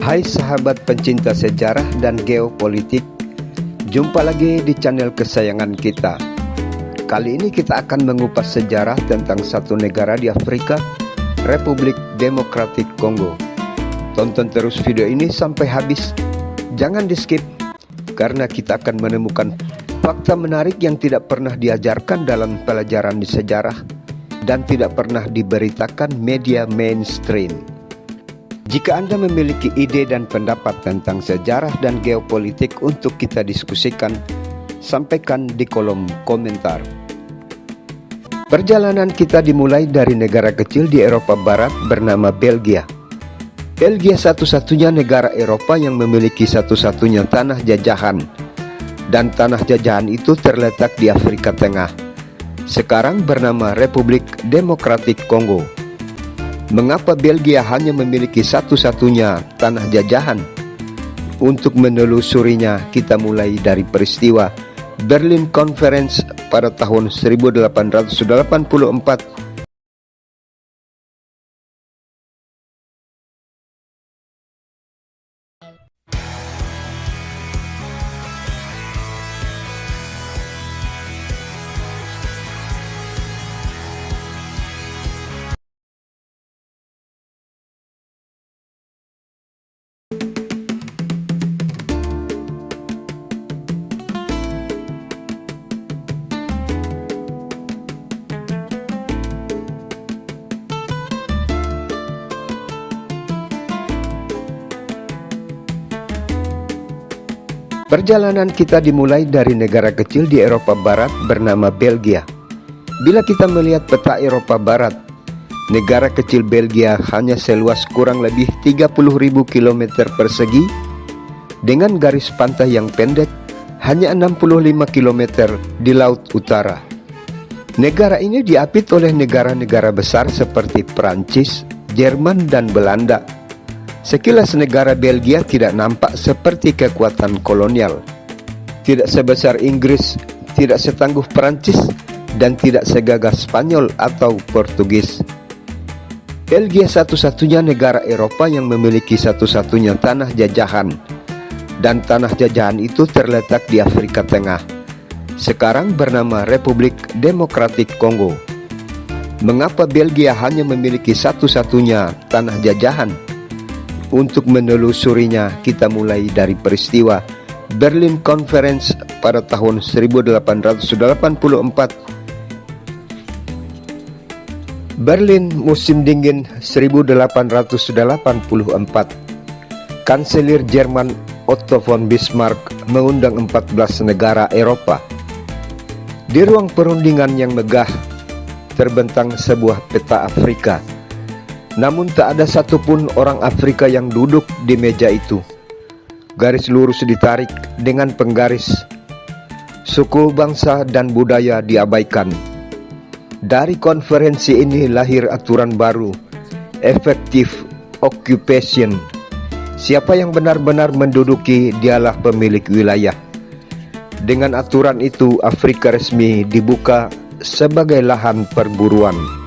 Hai sahabat pencinta sejarah dan geopolitik, jumpa lagi di channel kesayangan kita. Kali ini kita akan mengupas sejarah tentang satu negara di Afrika, Republik Demokratik Kongo. Tonton terus video ini sampai habis, jangan di skip, karena kita akan menemukan fakta menarik yang tidak pernah diajarkan dalam pelajaran di sejarah dan tidak pernah diberitakan media mainstream. Jika Anda memiliki ide dan pendapat tentang sejarah dan geopolitik untuk kita diskusikan, sampaikan di kolom komentar. Perjalanan kita dimulai dari negara kecil di Eropa Barat bernama Belgia. Belgia satu-satunya negara Eropa yang memiliki satu-satunya tanah jajahan, dan tanah jajahan itu terletak di Afrika Tengah. Sekarang bernama Republik Demokratik Kongo. Mengapa Belgia hanya memiliki satu-satunya tanah jajahan? Untuk menelusurinya, kita mulai dari peristiwa Berlin Conference pada tahun 1884. Perjalanan kita dimulai dari negara kecil di Eropa Barat bernama Belgia. Bila kita melihat peta Eropa Barat, negara kecil Belgia hanya seluas kurang lebih 30.000 km persegi dengan garis pantai yang pendek hanya 65 km di Laut Utara. Negara ini diapit oleh negara-negara besar seperti Prancis, Jerman, dan Belanda. Sekilas negara Belgia tidak nampak seperti kekuatan kolonial. Tidak sebesar Inggris, tidak setangguh Perancis, dan tidak segagah Spanyol atau Portugis. Belgia satu-satunya negara Eropa yang memiliki satu-satunya tanah jajahan, dan tanah jajahan itu terletak di Afrika Tengah. Sekarang bernama Republik Demokratik Kongo. Mengapa Belgia hanya memiliki satu-satunya tanah jajahan? Untuk menelusurinya, kita mulai dari peristiwa Berlin Conference pada tahun 1884. Berlin musim dingin 1884. Kanselir Jerman Otto von Bismarck mengundang 14 negara Eropa. Di ruang perundingan yang megah terbentang sebuah peta Afrika. Namun tak ada satupun orang Afrika yang duduk di meja itu. Garis lurus ditarik dengan penggaris. Suku, bangsa, dan budaya diabaikan. Dari konferensi ini lahir aturan baru, effective occupation. Siapa yang benar-benar menduduki, dialah pemilik wilayah. Dengan aturan itu, Afrika resmi dibuka sebagai lahan perburuan.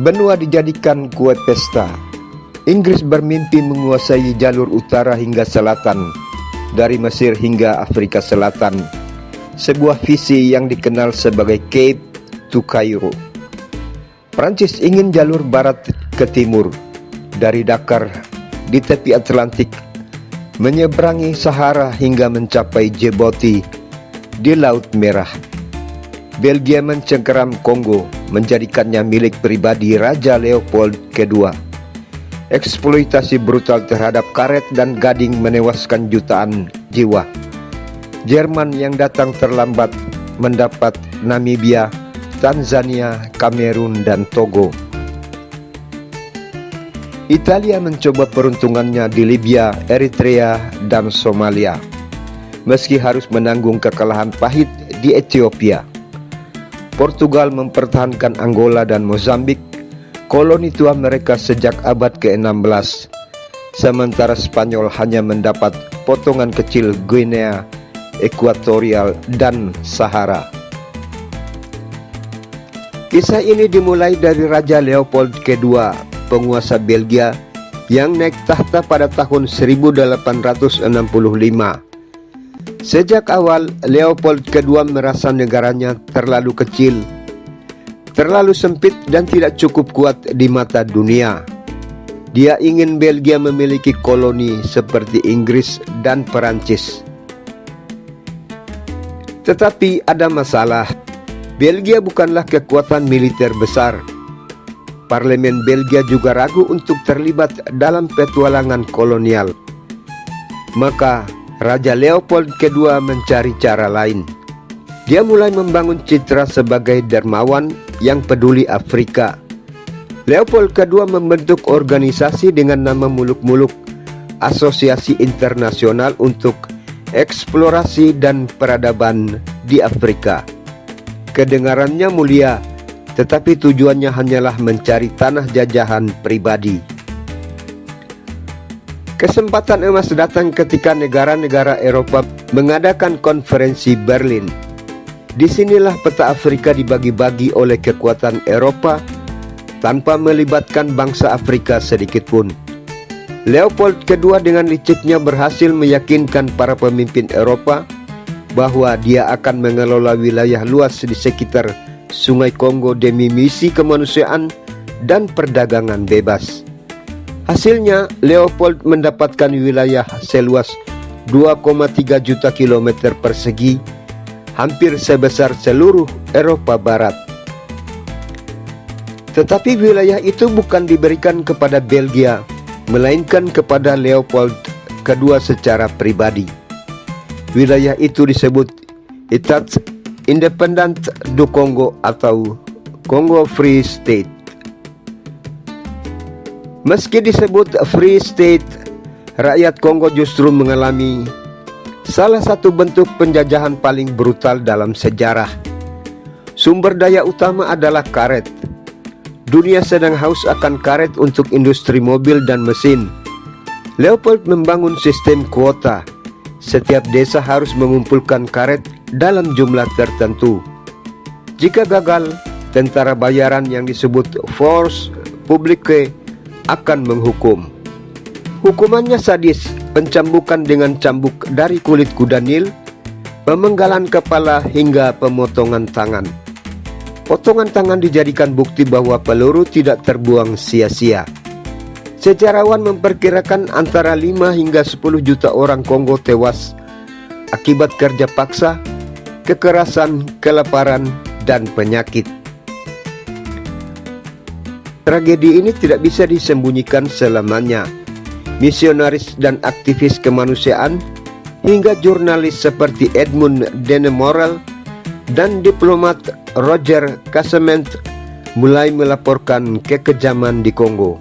Benua dijadikan kue pesta. Inggris bermimpi menguasai jalur utara hingga selatan, dari Mesir hingga Afrika Selatan. Sebuah visi yang dikenal sebagai Cape to Cairo. Prancis ingin jalur barat ke timur, dari Dakar di tepi Atlantik, menyeberangi Sahara hingga mencapai Djibouti di Laut Merah. Belgia mencengkeram Kongo, menjadikannya milik pribadi Raja Leopold II. Eksploitasi brutal terhadap karet dan gading menewaskan jutaan jiwa. Jerman yang datang terlambat mendapat Namibia, Tanzania, Kamerun, dan Togo. Italia mencoba peruntungannya di Libya, Eritrea, dan Somalia, meski harus menanggung kekalahan pahit di Ethiopia. Portugal mempertahankan Angola dan Mozambik, koloni tua mereka sejak abad ke-16. Sementara Spanyol hanya mendapat potongan kecil Guinea Ekuatorial dan Sahara. Kisah ini dimulai dari Raja Leopold II, penguasa Belgia yang naik tahta pada tahun 1865. Sejak awal, Leopold II merasa negaranya terlalu kecil, terlalu sempit dan tidak cukup kuat di mata dunia. Dia ingin Belgia memiliki koloni seperti Inggris dan Perancis. Tetapi ada masalah. Belgia bukanlah kekuatan militer besar. Parlemen Belgia juga ragu untuk terlibat dalam petualangan kolonial. Maka Raja Leopold II mencari cara lain. Dia mulai membangun citra sebagai dermawan yang peduli Afrika. Leopold II membentuk organisasi dengan nama muluk-muluk Asosiasi Internasional untuk Eksplorasi dan Peradaban di Afrika. Kedengarannya mulia, tetapi tujuannya hanyalah mencari tanah jajahan pribadi. Kesempatan emas datang ketika negara-negara Eropa mengadakan konferensi Berlin. Disinilah peta Afrika dibagi-bagi oleh kekuatan Eropa tanpa melibatkan bangsa Afrika sedikitpun. Leopold II dengan liciknya berhasil meyakinkan para pemimpin Eropa bahwa dia akan mengelola wilayah luas di sekitar Sungai Kongo demi misi kemanusiaan dan perdagangan bebas. Hasilnya, Leopold mendapatkan wilayah seluas 2,3 juta kilometer persegi, hampir sebesar seluruh Eropa Barat. Tetapi wilayah itu bukan diberikan kepada Belgia, melainkan kepada Leopold II secara pribadi. Wilayah itu disebut Etat Independant du Congo atau Congo Free State. Meski disebut Free State, rakyat Kongo justru mengalami salah satu bentuk penjajahan paling brutal dalam sejarah. Sumber daya utama adalah karet. Dunia sedang haus akan karet untuk industri mobil dan mesin. Leopold membangun sistem kuota. Setiap desa harus mengumpulkan karet dalam jumlah tertentu. Jika gagal, tentara bayaran yang disebut force publique akan menghukum. Hukumannya sadis, pencambukan dengan cambuk dari kulit kuda Nil, pemenggalan kepala hingga pemotongan tangan. Potongan tangan dijadikan bukti bahwa peluru tidak terbuang sia-sia. Sejarawan memperkirakan antara 5 hingga 10 juta orang Kongo tewas akibat kerja paksa, kekerasan, kelaparan, dan penyakit. Tragedi ini tidak bisa disembunyikan selamanya. Misionaris dan aktivis kemanusiaan hingga jurnalis seperti Edmund Denemoral dan diplomat Roger Casement mulai melaporkan kekejaman di Kongo.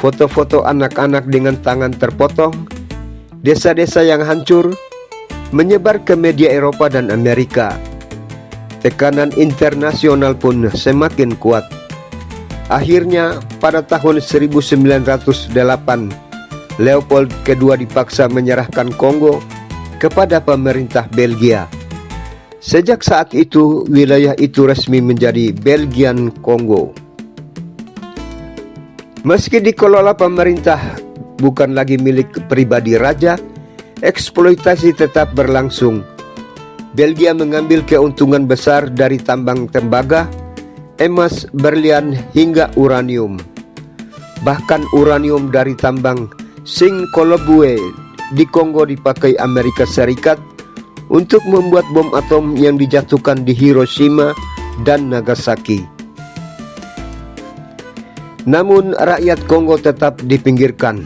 Foto-foto anak-anak dengan tangan terpotong, desa-desa yang hancur, menyebar ke media Eropa dan Amerika. Tekanan internasional pun semakin kuat. Akhirnya, pada tahun 1908, Leopold II dipaksa menyerahkan Kongo kepada pemerintah Belgia. Sejak saat itu, wilayah itu resmi menjadi Belgian Kongo. Meski dikelola pemerintah, bukan lagi milik pribadi raja, eksploitasi tetap berlangsung. Belgia mengambil keuntungan besar dari tambang tembaga, emas, berlian, hingga uranium. Bahkan uranium dari tambang Singkolobue di Kongo dipakai Amerika Serikat untuk membuat bom atom yang dijatuhkan di Hiroshima dan Nagasaki. Namun rakyat Kongo tetap dipinggirkan.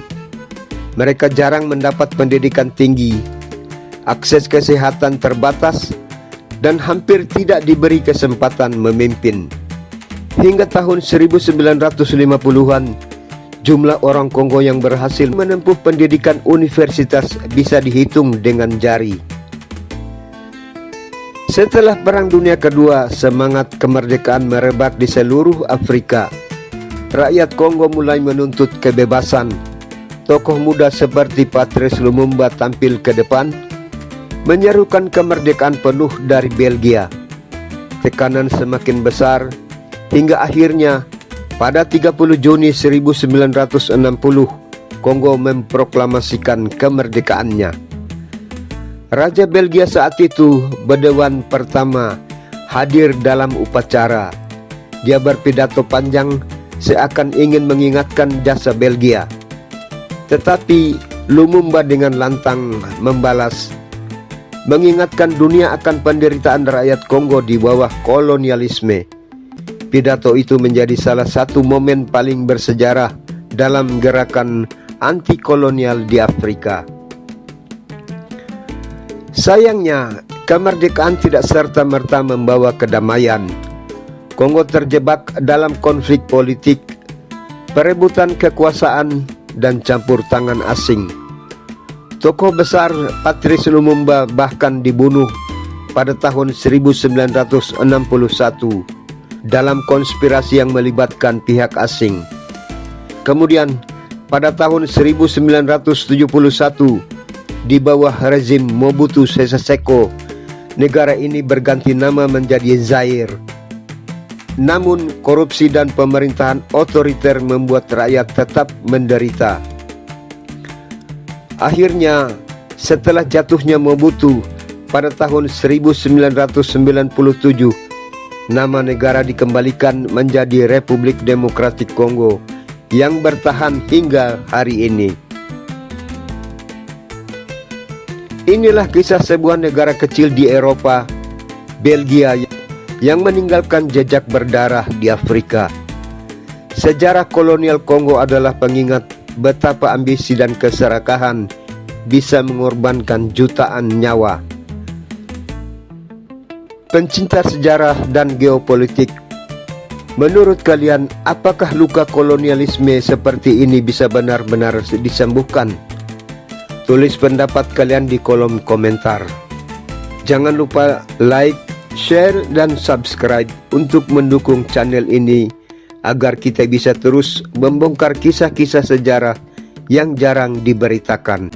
Mereka jarang mendapat pendidikan tinggi, akses kesehatan terbatas, dan hampir tidak diberi kesempatan memimpin. Hingga tahun 1950-an, jumlah orang Kongo yang berhasil menempuh pendidikan universitas bisa dihitung dengan jari. Setelah Perang Dunia Kedua, semangat kemerdekaan merebak di seluruh Afrika. Rakyat Kongo mulai menuntut kebebasan. Tokoh muda seperti Patrice Lumumba tampil ke depan, menyerukan kemerdekaan penuh dari Belgia. Tekanan semakin besar, hingga akhirnya Pada 30 Juni 1960, Kongo memproklamasikan kemerdekaannya. Raja Belgia saat itu, Bedewan pertama, hadir dalam upacara. Dia berpidato panjang seakan ingin mengingatkan jasa Belgia. Tetapi Lumumba dengan lantang membalas, mengingatkan dunia akan penderitaan rakyat Kongo di bawah kolonialisme. Pidato itu menjadi salah satu momen paling bersejarah dalam gerakan anti-kolonial di Afrika. Sayangnya, kemerdekaan tidak serta-merta membawa kedamaian. Kongo terjebak dalam konflik politik, perebutan kekuasaan, dan campur tangan asing. Tokoh besar Patrice Lumumba bahkan dibunuh pada tahun 1961 dalam konspirasi yang melibatkan pihak asing. Kemudian pada tahun 1971 di bawah rezim Mobutu Sese Seko, negara ini berganti nama menjadi Zaire. Namun korupsi dan pemerintahan otoriter membuat rakyat tetap menderita. Akhirnya setelah jatuhnya Mobutu pada tahun 1997, nama negara dikembalikan menjadi Republik Demokratik Kongo yang bertahan hingga hari ini. Inilah kisah sebuah negara kecil di Eropa, Belgia, yang meninggalkan jejak berdarah di Afrika. Sejarah kolonial Kongo adalah pengingat betapa ambisi dan keserakahan bisa mengorbankan jutaan nyawa. Pencinta sejarah dan geopolitik, menurut kalian apakah luka kolonialisme seperti ini bisa benar-benar disembuhkan? Tulis pendapat kalian di kolom komentar. Jangan lupa like, share, dan subscribe untuk mendukung channel ini agar kita bisa terus membongkar kisah-kisah sejarah yang jarang diberitakan.